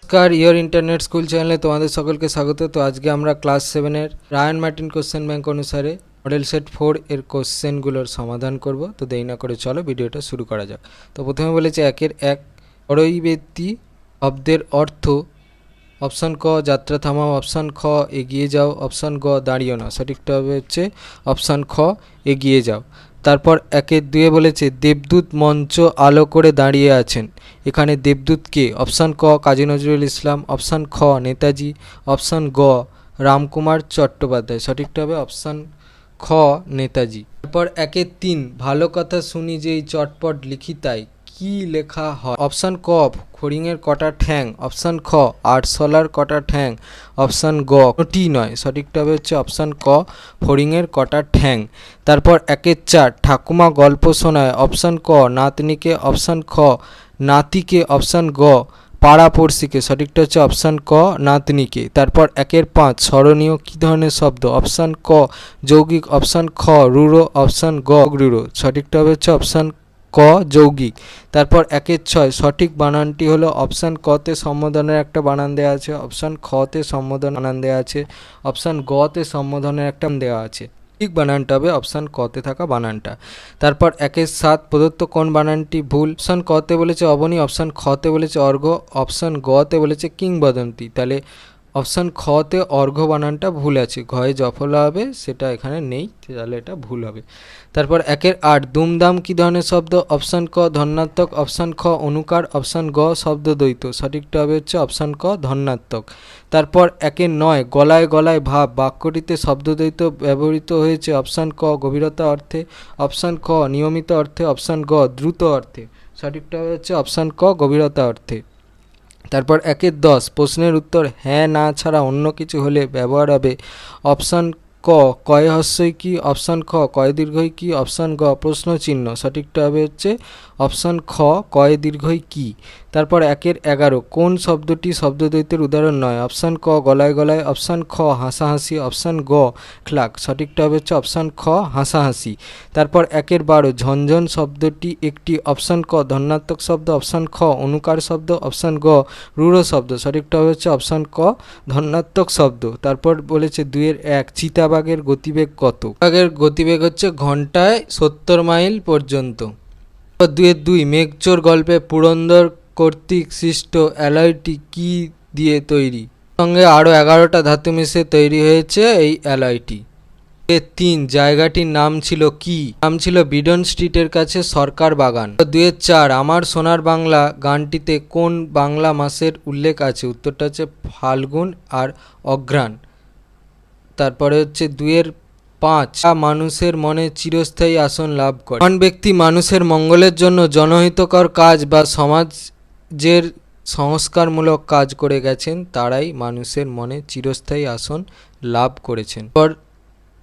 নমস্কার, your internet school চ্যানেলে তোমাদের সকলকে স্বাগত। তো আজকে আমরা ক্লাস 7-এর রায়ান মার্টিন কোশ্চেন ব্যাংক অনুসারে মডেল সেট 4 এর কোশ্চেনগুলোর সমাধান করব। তো দেরি না করে চলো ভিডিওটা শুরু করা যাক। তো প্রথমে বলেছে 1-1 পরবর্তী শব্দের অর্থ। অপশান ক যাত্রা থামাও, অপশান খ এগিয়ে যাও, অপশান গ দাঁড়িও না। সঠিকটা হবে হচ্ছে অপশান খ এগিয়ে যাও। তারপর 1-2 বলেছে দেবদূত মঞ্চ আলো করে দাঁড়িয়ে আছেন। এখানে দেবদূত কে? অপশান ক কাজী নজরুল ইসলাম, অপশান খ নেতাজি, অপশান গ রামকুমার চট্টোপাধ্যায়। সঠিকটা হবে অপশান খ নেতাজি। তারপর 1-3 ভালো কথা শুনি যেই চটপট লিখি তাই, কি লেখা হয়? অপশান ক ফড়িংয়ের কটা ঠ্যাং, অপশান খ আরশোলার কটা ঠ্যাং, অপশান গ কোনোটি নয়। সঠিকটা হবে হচ্ছে অপশান ক ফড়িংয়ের কটা ঠ্যাং। তারপর 1-4 ঠাকুমা গল্প শোনায়। অপশান ক নাতনিকে, অপশান খ নাতিকে, অপশান গ পাড়াপড়শিকে। সঠিকটা হচ্ছে অপশান ক নাতনিকে। তারপর 1-5 স্মরণীয় কী ধরনের শব্দ? অপশান ক যৌগিক, অপশান খ রূঢ়, অপশান গ রূঢ়। সঠিকটা হবে হচ্ছে অপশান ক যৌগিক। তারপর 1-6 সঠিক বানানটি হলো অপশান কতে সম্বোধনের একটা বানান দেওয়া আছে, অপশান খতে সম্বোধন বানান দেওয়া আছে, অপশান গতে সম্বোধনের একটা দেওয়া আছে। ঠিক বানানটা হবে অপশান কতে থাকা বানানটা। তারপর 1-7 প্রদত্ত কোন বানানটি ভুল? অপশান কতে বলেছে অবনী, অপশান খতে বলেছে অর্ঘ্য, অপশান গতে বলেছে কিংবদন্তি। তাহলে অপশান খতে অর্ঘ্য বানানটা ভুল আছে, ঘয়ে জফলা হবে, সেটা এখানে নেই, তাহলে এটা ভুল হবে। তারপর 1-8 দুমদাম কী ধরনের শব্দ? অপশান ক ধন্যাত্মক, অপশান খ অনুকার, অপশান গ শব্দ দ্বৈত। সঠিকটা হবে হচ্ছে অপশান ক ধন্যাত্মক। তারপর 1-9 গলায় গলায় ভাব বাক্যটিতে শব্দদ্বৈত ব্যবহৃত হয়েছে। অপশান ক গভীরতা অর্থে, অপশান খ নিয়মিত অর্থে, অপশান গ দ্রুত অর্থে। সঠিকটা হচ্ছে অপশান ক গভীরতা অর্থে। তারপর 1-10 প্রশ্নের উত্তর হ্যাঁ না ছাড়া অন্য কিছু হলে ব্যবহার হবে। অপশান ক কয় হস্যই কি, অপশান খ কয় দীর্ঘই কি, অপশান গ প্রশ্ন চিহ্ন। সঠিকটা হবে হচ্ছে অপশান খ কয় দীর্ঘই কি। তারপর 1-11 কোন শব্দটি শব্দদ্বৈতের উদাহরণ নয়? অপশান ক গলায় গলায়, অপশান খ হাসাহাসি, অপশান গ খ্লাক। সঠিকটা হবে হচ্ছে অপশান খ হাসাহাসি। তারপর 1-12 ঝনঝন শব্দটি একটি, অপশান ক ধন্যাত্মক শব্দ, অপশান খ অনুকার শব্দ, অপশান গ রূঢ় শব্দ। সঠিকটা হচ্ছে অপশান ক ধন্যাত্মক শব্দ। তারপর বলেছে 2-1 চিতাবাঘের গতিবেগ কত? চিতাবাঘের গতিবেগ হচ্ছে ঘন্টায় 70 মাইল পর্যন্ত। 2-2 মেঘচোর গল্পে পুরন্দর কর্তৃক সৃষ্ট অ্যালয়টি কি দিয়ে তৈরি? সঙ্গে আরও 11টা ধাতু মিশে তৈরি হয়েছে এই অ্যালয়টি। 3 জায়গাটির নাম ছিল কি? নাম ছিল বিডন স্ট্রিটের কাছে সরকার বাগান। 2-4 আমার সোনার বাংলা গানটিতে কোন বাংলা মাসের উল্লেখ আছে? উত্তরটা হচ্ছে ফাল্গুন আর অঘ্রাণ। তারপরে হচ্ছে 2-5 মানুষের মনে চিরস্থায়ী আসন লাভ করে। কোন ব্যক্তি মানুষের মঙ্গলের জন্য জনহিতকর কাজ বা সমাজের সংস্কারমূলক কাজ করে গেছেন, তারাই মানুষের মনে চিরস্থায়ী আসন লাভ করেছেন।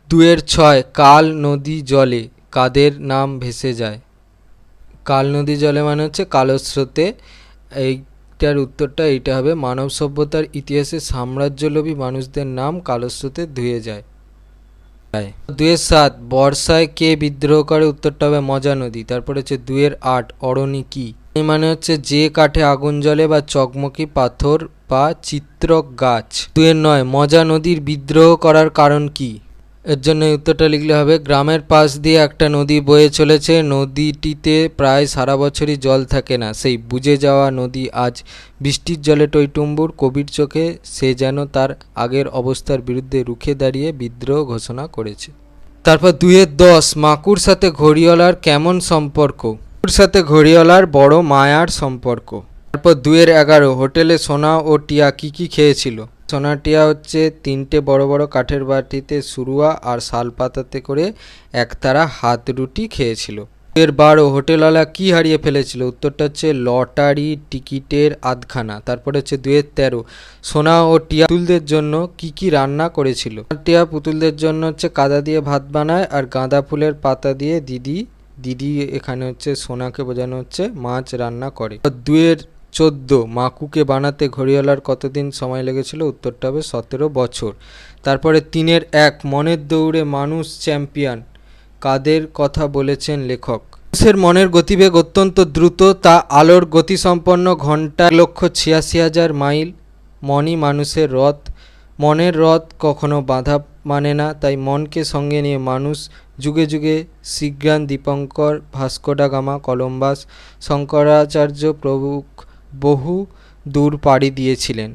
2-6 কাল নদী জলে কাদের নাম ভেসে যায়? কাল নদী জলে মানে হচ্ছে কালো স্রোতে। এইটার উত্তরটা এইটা হবে মানব সভ্যতার ইতিহাসে সাম্রাজ্যলোভী মানুষদের নাম কালো স্রোতে ধুয়ে যায়। 2-7 বর্ষায় কে বিদ্রোহ করে? উত্তরটা হবে মজা নদী। তারপরে হচ্ছে 2-8 অরণি কি? এই মানে হচ্ছে যে কাঠে আগুন জ্বলে বা চকমকি পাথর বা চিত্রক গাছ। 2-9 মজা নদীর বিদ্রোহ করার কারণ কি? এর জন্য উত্তরটা লিখলে হবে গ্রামের পাশ দিয়ে একটা নদী বয়ে চলেছে, নদীটিতে প্রায় সারা বছরই জল থাকে না, সেই বুজে যাওয়া নদী আজ বৃষ্টির জলে টইটুম্বুর, কবির চোখে সে যেন তার আগের অবস্থার বিরুদ্ধে রুখে দাঁড়িয়ে বিদ্রোহ ঘোষণা করেছে। তারপর 2-10 মাকুর সাথে ঘড়িওয়ালার কেমন সম্পর্ক? মাকুর সাথে ঘড়িওয়ালার বড় মায়ার সম্পর্ক। তারপর 2-11 হোটেলে সোনা ও টিয়া কি কি খেয়েছিল? সোনা টিয়া হচ্ছে 3টে বড় বড় কাঠের বাটিতে সুরুয়া আর শাল পাতাতে করে একতারা হাত রুটি খেয়েছিল। 2-12 হোটেলওয়ালা কি হারিয়ে ফেলেছিল? উত্তরটা হচ্ছে লটারি টিকিটের আধখানা। তারপরে হচ্ছে 2-13 সোনা ও টিয়া পুতুলদের জন্য কি কি রান্না করেছিল? টিয়া পুতুলদের জন্য হচ্ছে কাদা দিয়ে ভাত বানায় আর গাঁদা ফুলের পাতা দিয়ে দিদি এখানে হচ্ছে সোনাকে বোঝানো হচ্ছে মাছ রান্না করে। 2-14 মাকুকে বানাতে ঘড়িওয়ালার কতদিন সময় লেগেছিল? উত্তরটা হবে 17 বছর। তারপরে 3-1 মনের দৌড়ে মানুষ চ্যাম্পিয়ন কাদের কথা বলেছেন লেখক? মানুষের মনের গতিবেগ অত্যন্ত দ্রুত, তা আলোর গতিসম্পন্ন, ঘন্টায় 1,86,000 মাইল। মনই মানুষের রথ, মনের রথ কখনো বাধা মানে না, তাই মনকে সঙ্গে নিয়ে মানুষ যুগে যুগে সিগ্রান, Dipankar, Vasco da Gama, Columbus, Shankaracharya প্রমুখ বহু দূর পাড়ি দিয়েছিলেন।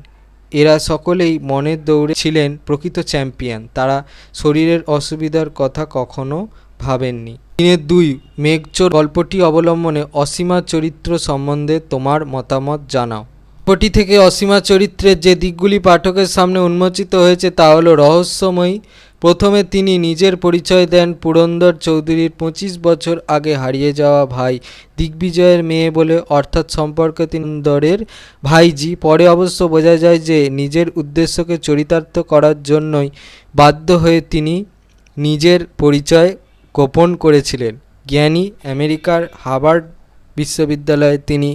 এরা সকলেই মনের দৌড়ে ছিলেন প্রকৃত চ্যাম্পিয়ন। তারা শরীরের অসুবিধার কথা কখনো ভাবেননি। 3.2 মেঘচোর গল্পটি অবলম্বনে অসীমা চরিত্র সম্বন্ধে তোমার মতামত জানাও। গল্পটি থেকে অসীমা চরিত্রের যে দিকগুলি পাঠকের সামনে উন্মোচিত হয়েছে তা হলো রহস্যময়ী। প্রথমে তিনি নিজের পরিচয় দেন পুরন্দর চৌধুরীর 25 বছর আগে হারিয়ে যাওয়া ভাই দিগ্বিজয়ের মেয়ে বলে, অর্থাৎ সম্পর্কে পুরন্দরের ভাইজি। পরে অবশ্য বোঝা যায় যে নিজের উদ্দেশ্যকে চরিতার্থ করার জন্যই বাধ্য হয়ে তিনি নিজের পরিচয় গোপন করেছিলেন। জ্ঞানী, আমেরিকার হার্ভার্ড বিশ্ববিদ্যালয়ে তিনি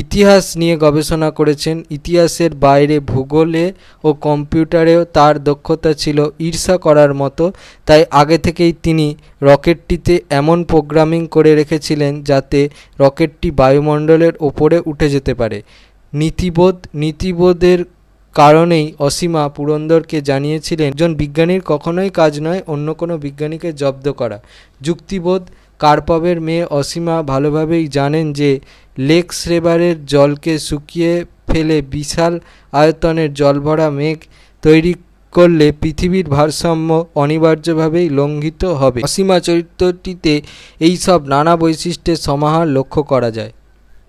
ইতিহাস নিয়ে গবেষণা করেছেন। ইতিহাসের বাইরে ভূগোলে ও কম্পিউটারেও তার দক্ষতা ছিল ঈর্ষা করার মতো। তাই আগে থেকেই তিনি রকেটটিতে এমন প্রোগ্রামিং করে রেখেছিলেন যাতে রকেটটি বায়ুমণ্ডলের ওপরে উঠে যেতে পারে। নীতিবোধের কারণেই অসীমা পুরন্দরকে জানিয়েছিলেন, একজন বিজ্ঞানীর কখনোই কাজ নয় অন্য কোনো বিজ্ঞানীকে জব্দ করা। যুক্তিবোধ। কার্পভের মেয়ে অসীমা ভালোভাবেই জানেন যে লেক শ্রেবারের জলকে শুকিয়ে ফেলে বিশাল আয়তনের জলভরা মেঘ তৈরি করলে পৃথিবীর ভারসাম্য অনিবার্যভাবেই লঙ্ঘিত হবে। অসীমা চরিত্রটিতে এই সব নানা বৈশিষ্ট্যের সমাহার লক্ষ্য করা যায়।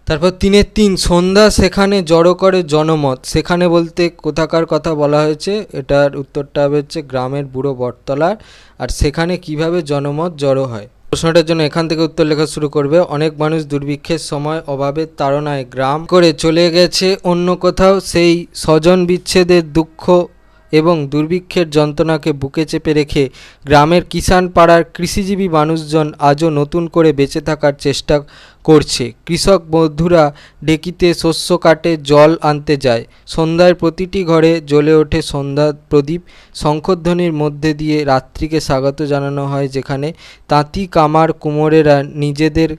তারপর 3.3 সন্ধ্যা সেখানে জড়ো করে জনমত। সেখানে বলতে কোথাকার কথা বলা হয়েছে, এটার উত্তরটা হচ্ছে গ্রামের বুড়ো বটতলার। আর সেখানে কিভাবে জনমত জড়ো হয়, প্রশ্নটার জন্য এখান থেকে উত্তর লেখা শুরু করবে। অনেক মানুষ দুর্ভিক্ষের সময় অভাবের তাড়নায় গ্রাম করে চলে গেছে অন্য কোথাও। সেই স্বজন বিচ্ছেদের দুঃখ এবং দুর্ভিক্ষের যন্ত্রণাকে বুকে চেপে রেখে গ্রামের কিষাণ পাড়ার কৃষিজীবী মানুষজন আজও নতুন করে বেঁচে থাকার চেষ্টা করছে। কৃষক বন্ধুরা ডেকিতে শস্য কাটে, জল আনতে যায়। সন্ধ্যায় প্রতিটি ঘরে জ্বলে ওঠে সন্ধ্যা প্রদীপ। শঙ্খধ্বনির মধ্যে দিয়ে রাত্রিকে স্বাগত জানানো হয়, যেখানে তাঁতি, কামার, কুমোরেরা নিজেদের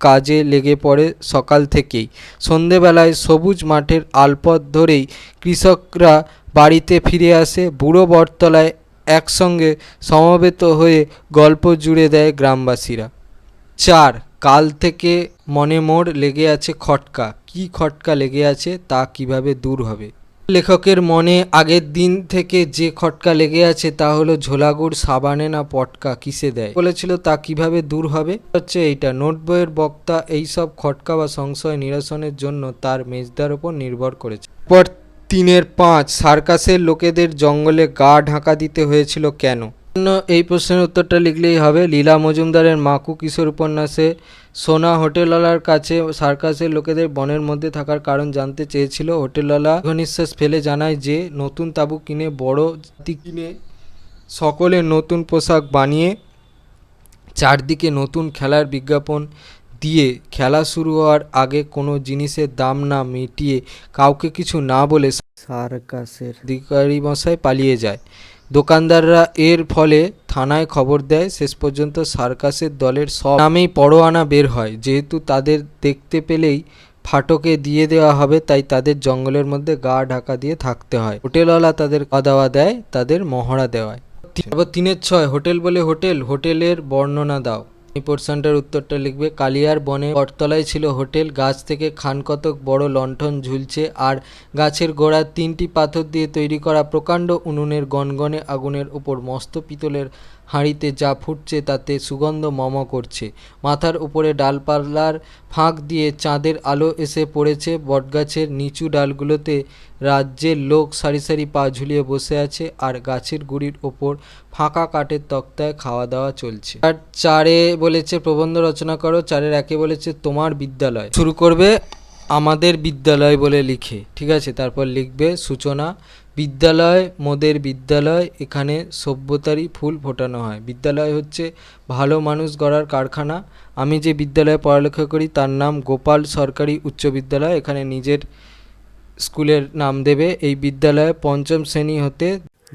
কাজে লেগে পড়ে সকাল থেকেই। সন্ধেবেলায় সবুজ মাঠের আলপথ ধরেই কৃষকরা বাড়িতে ফিরে আসে। বুড়ো বটতলায় একসঙ্গে সমবেত হয়ে গল্প জুড়ে দেয় গ্রামবাসীরা। 4 কাল থেকে মনে মোর লেগে আছে খটকা। কি খটকা লেগে আছে, তা কিভাবে দূর হবে? লেখকের মনে আগের দিন থেকে যে খটকা লেগে আছে তা হলো ঝোলাগুড় সাবানে না পটকা কিসে দেয় বলেছিল, তা কিভাবে দূর হবে হচ্ছে এইটা। নোট বইয়ের বক্তা এই সব খটকা বা সংশয় নিরসনের জন্য তার মেজদার ওপর নির্ভর করেছে। পর 3.5 সার্কাসের লোকেদের জঙ্গলে গা ঢাকা দিতে হয়েছিল কেন? এই প্রশ্নের উত্তরটা লিখলেই হবে। লীলা মজুমদারের মাকু কিশোর উপন্যাসে সোনা হোটেলওয়ালার কাছে সার্কাসের লোকেদের বনের মধ্যে থাকার কারণ জানতে চেয়েছিল। হোটেলওয়ালা দীর্ঘনিশ্বাস ফেলে জানায় যে নতুন তাঁবু কিনে, বড় জাতি কিনে, সকলে নতুন পোশাক বানিয়ে, চারদিকে নতুন খেলার বিজ্ঞাপন দিয়ে, খেলা শুরু হওয়ার আগে কোনো জিনিসের দাম না মিটিয়ে, কাউকে কিছু না বলে সার্কাসের অধিকারী মশাই পালিয়ে যায়। দোকানদাররা এর ফলে থানায় খবর দেয়। শেষ পর্যন্ত সার্কাসের দলের সব নামেই পরোয়ানা বের হয়। যেহেতু তাদের দেখতে পেলেই ফাটকে দিয়ে দেওয়া হবে, তাই তাদের জঙ্গলের মধ্যে গা ঢাকা দিয়ে থাকতে হয়। হোটেলওয়ালা তাদের খাওয়া দাওয়া দেয়, তাদের মহড়া দেওয়ায়। 3.6 হোটেল বলে হোটেল, হোটেলের বর্ণনা দাও। এই পোর্শনটার উত্তরটা লিখবে। কালিয়ার বনে বটতলায় ছিল হোটেল। গাছ থেকে খানকতক বড় লণ্ঠন ঝুলছে, আর গাছের গোড়ার 3টি পাথর দিয়ে তৈরি করা প্রকাণ্ড উনুনের গনগনে আগুনের ওপর মস্ত পিতলের হাঁড়িতে যা ফুটছে তাতে সুগন্ধ মম করছে। মাথার উপরে ডালপালার ফাঁক দিয়ে চাঁদের আলো এসে পড়েছে। বটগাছের নিচু ডালগুলোতে রাজ্যের লোক সারি সারি পা ঝুলিয়ে বসে আছে, আর গাছের গুড়ির ওপর ফাঁকা কাঠের তক্তায় খাওয়া দাওয়া চলছে। আর 4 বলেছে প্রবন্ধ রচনা করো। 4-1 বলেছে তোমার বিদ্যালয়। শুরু করবে আমাদের বিদ্যালয় বলে লিখে, ঠিক আছে। তারপর লিখবে সূচনা। বিদ্যালয় মোদের বিদ্যালয়, এখানে সভ্যতারই ফুল ফোটানো হয়। বিদ্যালয় হচ্ছে ভালো মানুষ গড়ার কারখানা। আমি যে বিদ্যালয়ে পড়ালেখা করি তার নাম গোপাল সরকারি উচ্চ বিদ্যালয়। এখানে নিজের স্কুলের নাম দেবে। এই বিদ্যালয়ে 5ম শ্রেণী হতে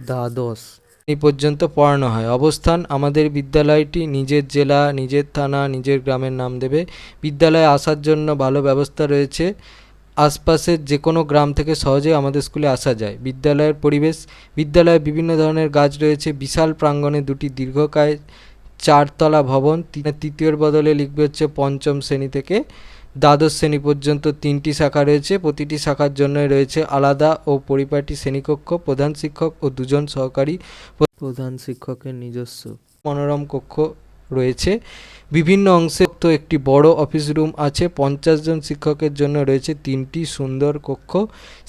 দ্বাদশ এই পর্যন্ত পড়ানো হয়। অবস্থান: আমাদের বিদ্যালয়টি নিজের জেলা, নিজের থানা, নিজের গ্রামের নাম দেবে। বিদ্যালয়ে আসার জন্য ভালো ব্যবস্থা রয়েছে, আশপাশের যে কোনো গ্রাম থেকে সহজেই আমাদের স্কুলে আসা যায়। বিদ্যালয়ের পরিবেশ: বিদ্যালয়ে বিভিন্ন ধরনের গাছ রয়েছে। বিশাল প্রাঙ্গণে দুটি দীর্ঘকায় 4 তলা ভবন। তৃতীয়র বদলে লিখবে হচ্ছে পঞ্চম শ্রেণী থেকে দ্বাদশ শ্রেণী পর্যন্ত 3টি শাখা রয়েছে। প্রতিটি শাখার জন্য রয়েছে আলাদা ও পরিপাটি শ্রেণীকক্ষ, প্রধান শিক্ষক ও 2 জন সহকারী প্রধান শিক্ষকের নিজস্ব মনোরম কক্ষ রয়েছে। বিভিন্ন অংশে তো একটি বড় অফিস রুম আছে। 50 জন শিক্ষকের জন্য রয়েছে 3টি সুন্দর কক্ষ,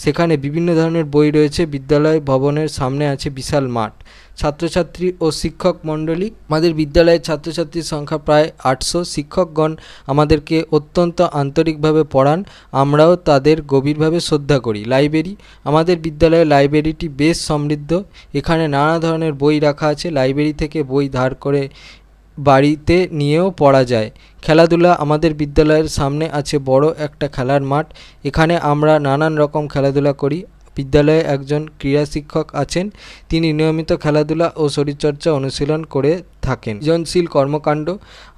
সেখানে বিভিন্ন ধরনের বই রয়েছে। বিদ্যালয় ভবনের সামনে আছে বিশাল মাঠ। ছাত্রছাত্রী ও শিক্ষক মণ্ডলী: আমাদের বিদ্যালয়ের ছাত্রছাত্রীর সংখ্যা প্রায় 800। শিক্ষকগণ আমাদেরকে অত্যন্ত আন্তরিকভাবে পড়ান, আমরাও তাদের গভীরভাবে শ্রদ্ধা করি। লাইব্রেরি: আমাদের বিদ্যালয়ের লাইব্রেরিটি বেশ সমৃদ্ধ, এখানে নানা ধরনের বই রাখা আছে। লাইব্রেরি থেকে বই ধার করে বাড়িতে নিয়েও পড়া যায়। খেলাধুলা: আমাদের বিদ্যালয়ের সামনে আছে বড় একটা খেলার মাঠ, এখানে আমরা নানান রকম খেলাধুলা করি। বিদ্যালয়ে একজন ক্রীড়া শিক্ষক আছেন, তিনি নিয়মিত খেলাধুলা ও শরীরচর্চা অনুশীলন করে থাকেন। সৃজনশীল কর্মকাণ্ড: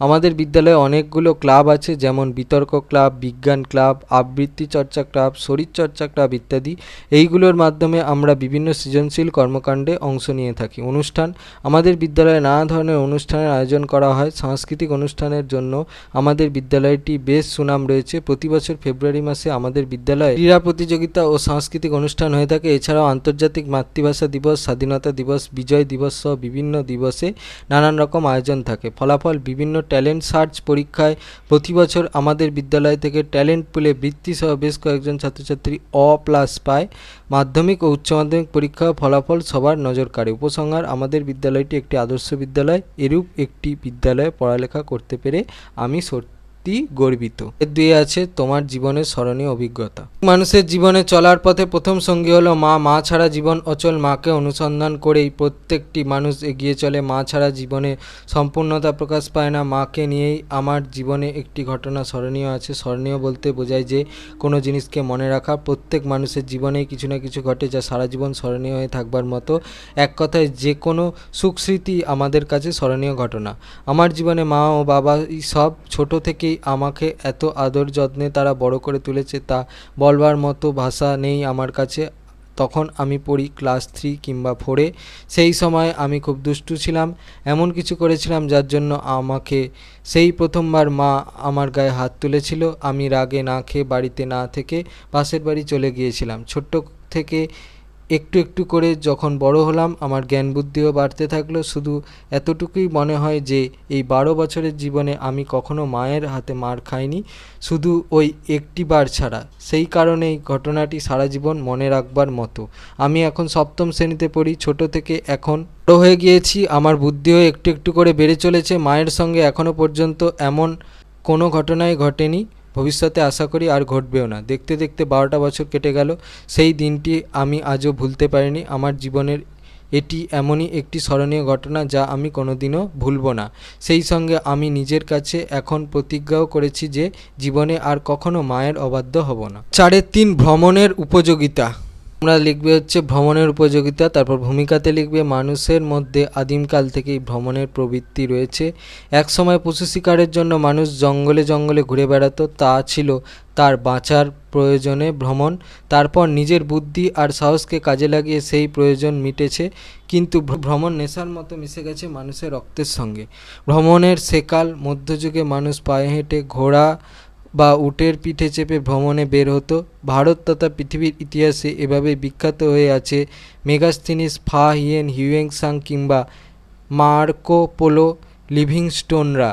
আমাদের বিদ্যালয়ে অনেকগুলো ক্লাব আছে, যেমন বিতর্ক ক্লাব, বিজ্ঞান ক্লাব, আবৃত্তি চর্চা ক্লাব, শরীরচর্চা ক্লাব ইত্যাদি। এইগুলোর মাধ্যমে আমরা বিভিন্ন সৃজনশীল কর্মকাণ্ডে অংশ নিয়ে থাকি। অনুষ্ঠান: আমাদের বিদ্যালয়ে নানা ধরনের অনুষ্ঠানের আয়োজন করা হয়। সাংস্কৃতিক অনুষ্ঠানের জন্য আমাদের বিদ্যালয়টি বেশ সুনাম রয়েছে। প্রতি বছর ফেব্রুয়ারি মাসে আমাদের বিদ্যালয়ে ক্রীড়া প্রতিযোগিতা ও সাংস্কৃতিক অনুষ্ঠান হয়ে থাকে। এছাড়াও আন্তর্জাতিক মাতৃভাষা দিবস, স্বাধীনতা দিবস, বিজয় দিবস সহ বিভিন্ন দিবসে নানান রকম আয়োজন থাকে। ফলাফল: বিভিন্ন ট্যালেন্ট সার্চ পরীক্ষায় প্রতি বছর আমাদের বিদ্যালয় থেকে ট্যালেন্ট পুলে বৃত্তি সহ বেশ কয়েকজন ছাত্রছাত্রী অ+ পায়। মাধ্যমিক ও উচ্চ মাধ্যমিক পরীক্ষা ফলাফল সবার নজর কাড়ে। উপসংহার: আমাদের বিদ্যালয়টি একটি আদর্শ বিদ্যালয়। এরূপ একটি বিদ্যালয়ে পড়ালেখা করতে পেরে আমি সত্যি গর্বিত। এর 2 আছে তোমার জীবনের স্মরণীয় অভিজ্ঞতা। মানুষের জীবনে চলার পথে প্রথম সঙ্গী হলো মা। মা ছাড়া জীবন অচল। মাকে অনুসন্ধান করেই প্রত্যেকটি মানুষ এগিয়ে চলে। মা ছাড়া জীবনে সম্পূর্ণতা প্রকাশ পায় না। মাকে নিয়েই আমার জীবনে একটি ঘটনা স্মরণীয় আছে। স্মরণীয় বলতে বোঝায় যে কোনো জিনিসকে মনে রাখা। প্রত্যেক মানুষের জীবনেই কিছু না কিছু ঘটে যা সারা জীবন স্মরণীয় হয়ে থাকবার মতো। এক কথায় যে কোনো সুখ স্মৃতি আমাদের কাছে স্মরণীয় ঘটনা। আমার জীবনে মা ও বাবা সব ছোট থেকেই আমাকে এত আদর যত্নে তারা বড় করে তুলেছে, তা বলবার মতো ভাষা নেই আমার কাছে। তখন আমি পড়ি ক্লাস 3 কিংবা 4-এ। সেই সময় আমি খুব দুষ্টু ছিলাম, এমন কিছু করেছিলাম যার জন্য আমাকে সেই প্রথমবার মা আমার গায়ে হাত তুলেছিল। আমি রাগে না খেয়ে বাড়িতে না থেকে পাশের বাড়ি চলে গিয়েছিলাম। ছোট্ট থেকে একটু একটু করে যখন বড় হলাম, আমার জ্ঞান বুদ্ধিও বাড়তে থাকলো। শুধু এতটুকুই মনে হয় যে এই 12 বছরের জীবনে আমি কখনো মায়ের হাতে মার খাইনি, শুধু ওই একটিবার ছাড়া। সেই কারণেই ঘটনাটি সারা জীবন মনে রাখবার মতো। আমি এখন 7ম শ্রেণীতে পড়ি। ছোট থেকে এখন বড় হয়ে গিয়েছি, আমার বুদ্ধিও একটু একটু করে বেড়ে চলেছে। মায়ের সঙ্গে এখনও পর্যন্ত এমন কোনো ঘটনাই ঘটেনি, ভবিষ্যতে আশা করি আর ঘটবেও না। দেখতে দেখতে 12টা বছর কেটে গেল, সেই দিনটি আমি আজও ভুলতে পারিনি। আমার জীবনের এটি এমনই একটি স্মরণীয় ঘটনা যা আমি কোনোদিনও ভুলব না। সেই সঙ্গে আমি নিজের কাছে এখন প্রতিজ্ঞাও করেছি যে জীবনে আর কখনো মায়ের অবাধ্য হব না। 4-3 ভ্রমণের উপযোগিতা। আমরা লিখবে হচ্ছে ভ্রমণের উপযোগিতা, তারপর ভূমিকাতে লিখবে মানুষের মধ্যে আদিমকাল থেকেই ভ্রমণের প্রবৃত্তি রয়েছে। এক সময় পশু শিকারের জন্য মানুষ জঙ্গলে জঙ্গলে ঘুরে বেড়াতো, তা ছিল তার বাঁচার প্রয়োজনে ভ্রমণ। তারপর নিজের বুদ্ধি আর সাহসকে কাজে লাগিয়ে সেই প্রয়োজন মিটেছে, কিন্তু ভ্রমণ নেশার মতো মিশে গেছে মানুষের রক্তের সঙ্গে। ভ্রমণের সেকাল মধ্যযুগে মানুষ পায়ে হেঁটে, ঘোড়া বা উটের পিঠে চেপে ভ্রমণে বের হতো। ভারত তথা পৃথিবীর ইতিহাসে এভাবে বিখ্যাত হয়ে আছে মেগাস্থিনিস, ফা হিয়েন, হিউয়েন সাং কিংবা মার্কো পোলো, লিভিংস্টোনরা।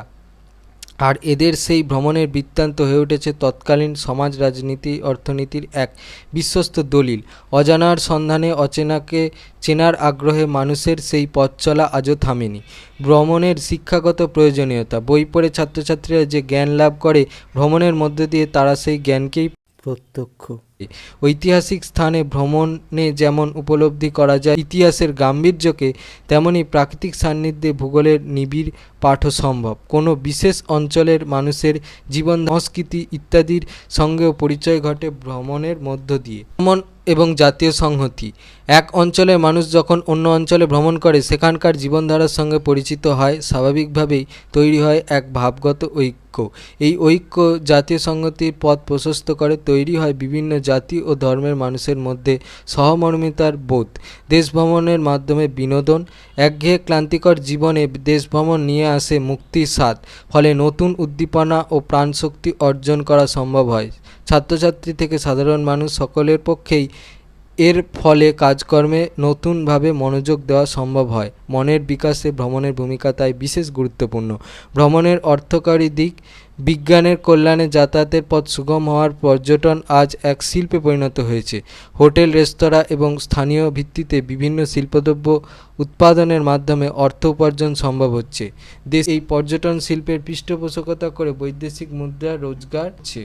আর এদের সেই ভ্রমণের বৃত্তান্ত হয়ে উঠেছে তৎকালীন সমাজ, রাজনীতি, অর্থনীতির এক বিশ্বস্ত দলিল। অজানার সন্ধানে অচেনাকে চেনার আগ্রহে মানুষের সেই পথ চলা আজও থামেনি। ভ্রমণের শিক্ষাগত প্রয়োজনীয়তা। বই পড়ে ছাত্রছাত্রীরা যে জ্ঞান লাভ করে, ভ্রমণের মধ্য দিয়ে তারা সেই জ্ঞানকেই প্রত্যক্ষ। ঐতিহাসিক স্থানে ভ্রমণে যেমন উপলব্ধি করা যায় ইতিহাসের গাম্ভীর্যকে, তেমনি প্রাকৃতিক সান্নিধ্যে ভূগোলের নিবিড় পাঠও সম্ভব। কোনো বিশেষ অঞ্চলের মানুষের জীবন, সংস্কৃতি ইত্যাদির সঙ্গেও পরিচয় ঘটে ভ্রমণের মধ্য দিয়ে। ভ্রমণ এবং জাতীয় সংহতি। এক অঞ্চলের মানুষ যখন অন্য অঞ্চলে ভ্রমণ করে সেখানকার জীবনধারার সঙ্গে পরিচিত হয়, স্বাভাবিকভাবেই তৈরি হয় এক ভাবগত ঐক্য। এই ঐক্য জাতীয় সংহতির পথ প্রশস্ত করে, তৈরি হয় বিভিন্ন জাতি ও ধর্মের মানুষের মধ্যে সহমর্মিতার বোধ। দেশ ভ্রমণের মাধ্যমে বিনোদন। একঘেয়ে ক্লান্তিকর জীবনে দেশ ভ্রমণ নিয়ে আসে মুক্তির স্বাদ, ফলে নতুন উদ্দীপনা ও প্রাণশক্তি অর্জন করা সম্ভব হয়। ছাত্রছাত্রী থেকে সাধারণ মানুষ সকলের পক্ষেই এর ফলে কাজকর্মে নতুনভাবে মনোযোগ দেওয়া সম্ভব হয়। মনের বিকাশে ভ্রমণের ভূমিকা তাই বিশেষ গুরুত্বপূর্ণ। ভ্রমণের অর্থকরী দিক। বিজ্ঞানের কল্যাণে যাতায়াতের পথ সুগম হওয়ার পর্যটন আজ এক শিল্পে পরিণত হয়েছে। হোটেল, রেস্তোরাঁ এবং স্থানীয় ভিত্তিতে বিভিন্ন শিল্পদ্রব্য উৎপাদনের মাধ্যমে অর্থ উপার্জন সম্ভব হচ্ছে। দেশ এই পর্যটন শিল্পের পৃষ্ঠপোষকতা করে বৈদেশিক মুদ্রা রোজগার হচ্ছে।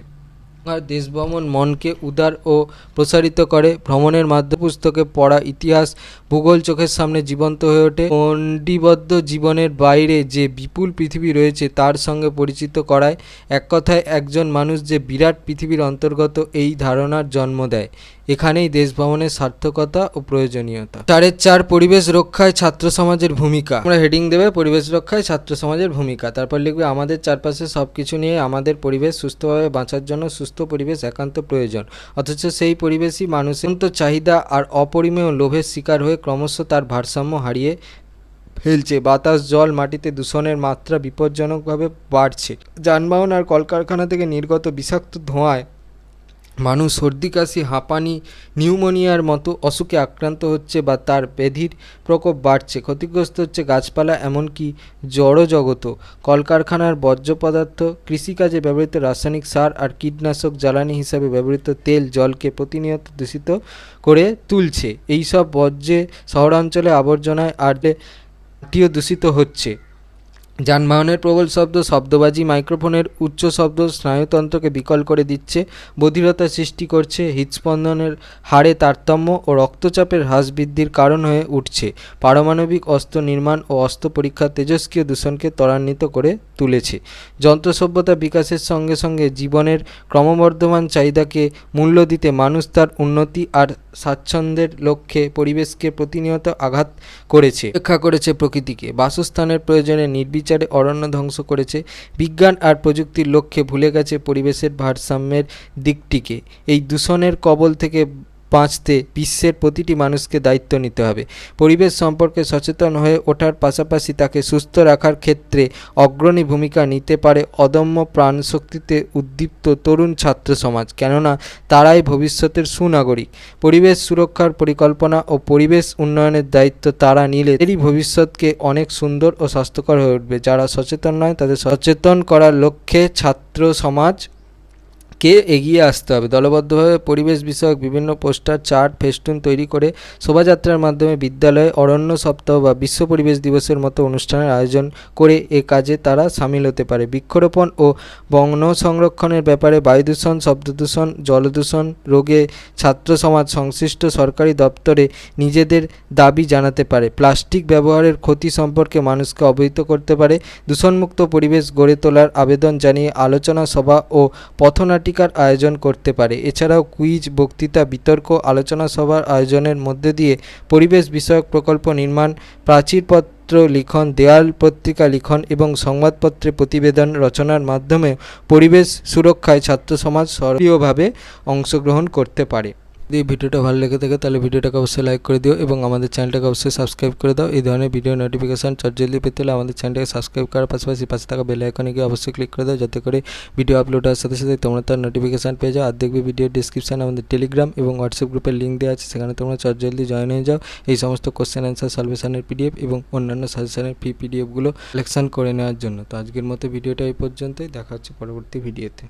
আর দেশ ভ্রমণ মনকে উদার ও প্রসারিত করে। ভ্রমণের মাধ্যমে পুস্তকে পড়া ইতিহাস, ভূগোল চোখের সামনে জীবন্ত হয়ে ওঠে। গণ্ডিবদ্ধ জীবনের বাইরে যে বিপুল পৃথিবী রয়েছে তার সঙ্গে পরিচিত করায়। এক কথায় একজন মানুষ যে বিরাট পৃথিবীর অন্তর্গত, এই ধারণার জন্ম দেয়। এখানেই দেশ ভ্রমণের সার্থকতা ও প্রয়োজনীয়তা। 4.4 পরিবেশ রক্ষায় ছাত্র সমাজের ভূমিকা। আমরা হেডিং দেবে পরিবেশ রক্ষায় ছাত্র সমাজের ভূমিকা, তারপর লিখবে আমাদের চারপাশে সব কিছু নিয়ে আমাদের পরিবেশ সুস্থভাবে বাঁচার জন্য সুস্থ পরিবেশ একান্ত প্রয়োজন। অথচ সেই পরিবেশই মানুষের চাহিদা আর অপরিমেয় লোভের শিকার হয়ে ক্রমশ তার ভারসাম্য হারিয়ে ফেলছে। বাতাস, জল, মাটিতে দূষণের মাত্রা বিপজ্জনকভাবে বাড়ছে। যানবাহন আর কলকারখানা থেকে নির্গত বিষাক্ত ধোঁয়ায় মানুষ সর্দি, কাশি, হাঁপানি, নিউমোনিয়ার মতো অসুখে আক্রান্ত হচ্ছে বা তার ব্যাধির প্রকোপ বাড়ছে। ক্ষতিগ্রস্ত হচ্ছে গাছপালা, এমনকি জড়জগৎও। কলকারখানার বর্জ্য পদার্থ, কৃষিকাজে ব্যবহৃত রাসায়নিক সার আর কীটনাশক জ্বালানি হিসাবে ব্যবহৃত তেল জলকে প্রতিনিয়ত দূষিত করে তুলছে। এইসব বর্জ্যে শহরাঞ্চলে আবর্জনায় মাটিও দূষিত হচ্ছে। যানবাহনের প্রবল শব্দ, শব্দবাজি, মাইক্রোফোনের উচ্চ শব্দ স্নায়ুতন্ত্রকে বিকল করে দিচ্ছে, বধিরতা সৃষ্টি করছে, হৃদস্পন্দনের হারে তারতম্য ও রক্তচাপের হ্রাস বৃদ্ধির কারণ হয়ে উঠছে। পারমাণবিক অস্ত্র নির্মাণ ও অস্ত্র পরীক্ষা তেজস্ক্রিয় দূষণকে ত্বরান্বিত করে তুলেছে। যন্ত্র সভ্যতা বিকাশের সঙ্গে সঙ্গে জীবনের ক্রমবর্ধমান চাহিদাকে মূল্য দিতে মানুষ তার উন্নতি আর স্বাচ্ছন্দ্যের লক্ষ্যে পরিবেশকে প্রতিনিয়ত আঘাত করেছে, উপেক্ষা করেছে প্রকৃতিকে। বাসস্থানের প্রয়োজনে নির্বিচারে অরণ্য ধ্বংস করেছে। বিজ্ঞান আর প্রযুক্তির লক্ষ্যে ভুলে গেছে পরিবেশের ভারসাম্যের দিকটিকে। এই দূষণের কবল থেকে বাঁচতে বিশ্বের প্রতিটি মানুষকে দায়িত্ব নিতে হবে। পরিবেশ সম্পর্কে সচেতন হয়ে ওঠার পাশাপাশি তাকে সুস্থ রাখার ক্ষেত্রে অগ্রণী ভূমিকা নিতে পারে অদম্য প্রাণশক্তিতে উদ্দীপ্ত তরুণ ছাত্র সমাজ, কেননা তারাই ভবিষ্যতের সুনাগরিক। পরিবেশ সুরক্ষার পরিকল্পনা ও পরিবেশ উন্নয়নের দায়িত্ব তারা নিলে এরই ভবিষ্যৎকে অনেক সুন্দর ও স্বাস্থ্যকর হয়ে উঠবে। যারা সচেতন নয় তাদের সচেতন করার লক্ষ্যে ছাত্র সমাজ কে এগিয়ে আসতে হবে। দলবদ্ধভাবে পরিবেশ বিষয়ক বিভিন্ন পোস্টার, চার্ট, ফেস্টুন তৈরি করে শোভাযাত্রার মাধ্যমে বিদ্যালয়ে অরণ্য সপ্তাহ বা বিশ্ব পরিবেশ দিবসের মতো অনুষ্ঠানের আয়োজন করে এ কাজে তারা সামিল হতে পারে। বৃক্ষরোপণ ও বন সংরক্ষণের ব্যাপারে বায়ু দূষণ, শব্দ দূষণ, জলদূষণ রোগে ছাত্র সমাজ সংশ্লিষ্ট সরকারি দপ্তরে নিজেদের দাবি জানাতে পারে। প্লাস্টিক ব্যবহারের ক্ষতি সম্পর্কে মানুষকে অবহিত করতে পারে। দূষণমুক্ত পরিবেশ গড়ে তোলার আবেদন জানিয়ে আলোচনা সভা ও পথনাটিকার আয়োজন করতে পারে। এছাড়াও কুইজ, বক্তৃতা, বিতর্ক, আলোচনা সভার আয়োজনের মধ্যে দিয়ে পরিবেশ বিষয়ক প্রকল্প নির্মাণ, প্রাচীরপত্র লিখন, দেয়াল পত্রিকা লিখন এবং সংবাদপত্রে প্রতিবেদন রচনার মাধ্যমে পরিবেশ সুরক্ষায় ছাত্র সমাজ সক্রিয়ভাবে অংশগ্রহণ করতে পারে। যদি ভিডিওটা ভালো লেগে থাকে তাহলে ভিডিওটাকে অবশ্যই লাইক করে দিও এবং আমাদের চ্যানেলটাকে অবশ্যই সাবস্ক্রাইব করে দাও। এই ধরনের ভিডিও নোটিফিকেশান জলদি পেতে হলে আমাদের চ্যানেলটাকে সাবস্ক্রাইব করার পাশাপাশি পাশে থাকা বেল আইকনে গিয়ে অবশ্যই ক্লিক করে দাও, যাতে করে ভিডিও আপলোড হওয়ার সাথে সাথে তোমরা তার নোটিফিকেশান পেয়ে যাও। আর দেখবে ভিডিওর ডিসক্রিপশানে আমাদের টেলিগ্রাম এবং হোয়াটসঅ্যাপ গ্রুপের লিঙ্ক দেওয়া আছে, সেখানে তোমরা জলদি জয়েন হয়ে যাও। এই সমস্ত কোশ্চেন অ্যান্সার সলভেশনের পিডিএফ এবং অন্যান্য সাজেশনের পিডিএফগুলো কালেকশন করে নেওয়ার জন্য। তো আজকের মতো ভিডিওটা এই পর্যন্তই, দেখা হচ্ছে পরবর্তী ভিডিওতে।